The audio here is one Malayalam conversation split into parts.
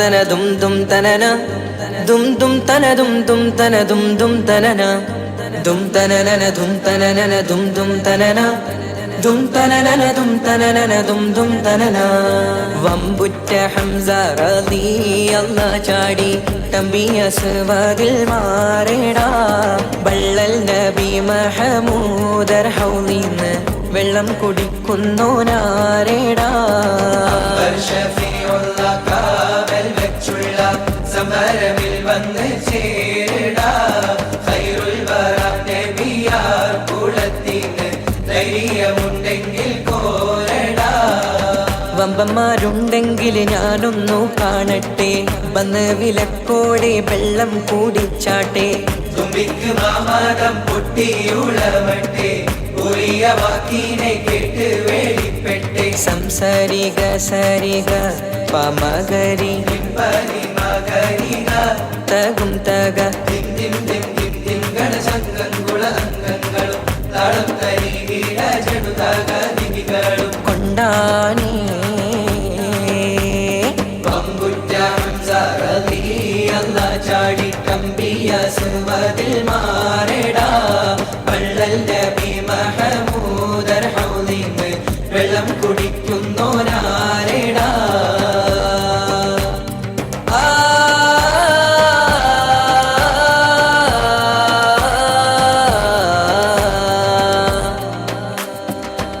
തന ദും ദും തനന ദും ദും തന ദും ദും തന ദും ദും തനന ദും തനനന ദും തനനന ദും ദും തനന ദും തനനന ദും തനനന ദും ദും തനന. വമ്പുറ്റ ഹംസ റളിയല്ലാഹ് ചാടി തമ്പിയ സുവദിൽ മാറേടാ. ബള്ളൽ നബി മഹമൂദർ ഹൗലിന്ന് വെള്ളം കുടിക്കുന്നോനാരേടാ. സമരമിൽ വന്ന് ചേരടാ. ഖൈറുൽ വറ നബിയാർ കുളത്തിന് ധൈര്യമുണ്ടെങ്കിൽ കോരടാ. വമ്പന്മാരുണ്ടെങ്കിൽ ഞാനൊന്നു കാണട്ടെ, വന്ന് വിലക്കോടെ വെള്ളം കൂടിച്ചാട്ടെ. തുമ്പിക്ക് മാമാകം പൊട്ടിയുളവട്ടെ, ഉറിയ വാക്കിനെ കേട്ട് വേളിപ്പെട്ടെ. സംസരിക സരിക പമകരി മകരിക തകും തക ഗണശങ്കങ്കുള അംഗങ്ങളും താളം തരികിട ചെടുതക ദിവികളും കൊണ്ടാനേ. വമ്പുറ്റ ഹംസ റളിയല്ലാഹ് ചാടി തമ്പിയ സുവദിൽ മാറേടാ. ബള്ളൽ നബി മഹമൂദർ ഹൗലിന്ന് വെള്ളം കുടിക്കുന്നോനാരേടാ.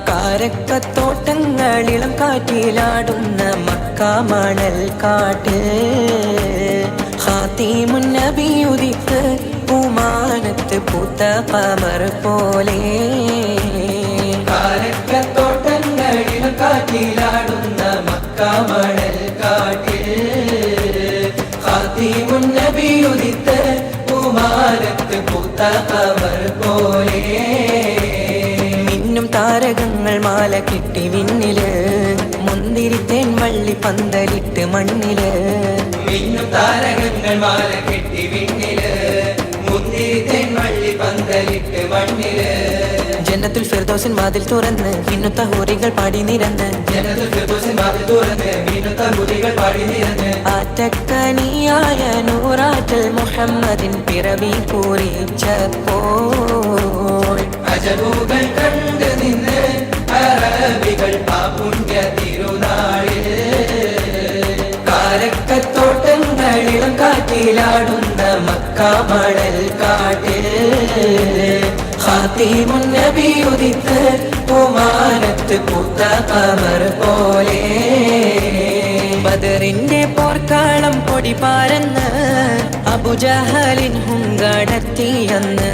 കാരക്കത്തോട്ടങ്ങളിളം കാറ്റിലാടുന്ന മക്ക മണൽ കാട്ടിൽ ഖാതിമുൻ നബി ഉദിത്ത് പൂമാനത്ത് പൂത്ത ഖമർ പോലെ. കാരക്കത്തോട്ടങ്ങളിളം കാറ്റിലാടുന്ന മക്ക മണൽ കാട്ടിൽ ഖാതിമുൻ നബി ഉദിത്ത് പൂമാനത്ത് പൂത്ത ഖമർ പോലെ. താരകങ്ങൾ മാല കിട്ടി വിണ്ണില്, മുന്തിരിത്തേൻ വള്ളി പന്തലിട്ട് മണ്ണില്. മിന്നും താരകങ്ങൾ മാല കിട്ടി വിണ്ണില്, മുന്തിരിത്തേൻ വള്ളി പന്തലിട്ട് മണ്ണില്. ജന്നത്തുൽ ഫിർദൗസിൻ വാതിൽ തുറന്ന് മിന്നുത്ത ഹൂറികൾ പാടി നിരന്ന്. ജന്നത്തുൽ ഫിർദൗസിൻ വാതിൽ തുറന്ന് മിന്നുത്ത ഹൂറികൾ പാടി നിരന്ന്. ആറ്റക്കനിയായ നൂറാറ്റൽ മുഹമ്മദിൻ പിറവി കുറിച്ചപ്പോൾ അജബുകൾ കണ്ട് നിന്ന് അറബികൾ ആ പുണ്യ തിരുനാളിൽ. കാരക്കത്തോട്ടങ്ങളിളം കാറ്റിലാടുന്ന മക്ക മണൽ കാട്ടിൽ ഖാതിമുൻ നബി ഉദിത്ത് പൂമാനത്ത് പൂത്ത ഖമർ പോലെ. ബദറിന്റെ പോർക്കാളം പൊടി പാരന്ന് അബുജഹലിൻ ഹുങ്കടത്തിയെന്ന്.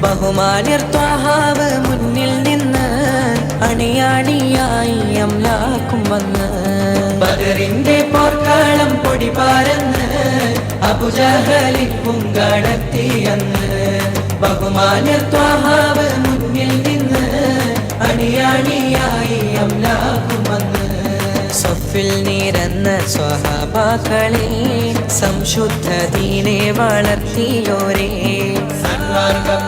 ബഹുമാന്യർ ത്വാഹാവ് മുന്നിൽ നിന്ന് അണിയാണിയായി അംലാക്കും വന്ന്. ബദറിന്റെ പോർക്കാളം പൊടി പാരന്ന് അബുജഹലിൻ ഹുങ്കടത്തിയെന്ന്. ബഹുമാന്യർ ത്വാഹാവ് മുന്നിൽ നിന്ന് അണിയാണിയായി അംലാക്കും വന്ന്. സഫിൽ നിരന്ന സ്വഹാബാക്കളെ സംശുദ്ധ ദീനെ വളർത്തിയോരേ. സന്മാർഗം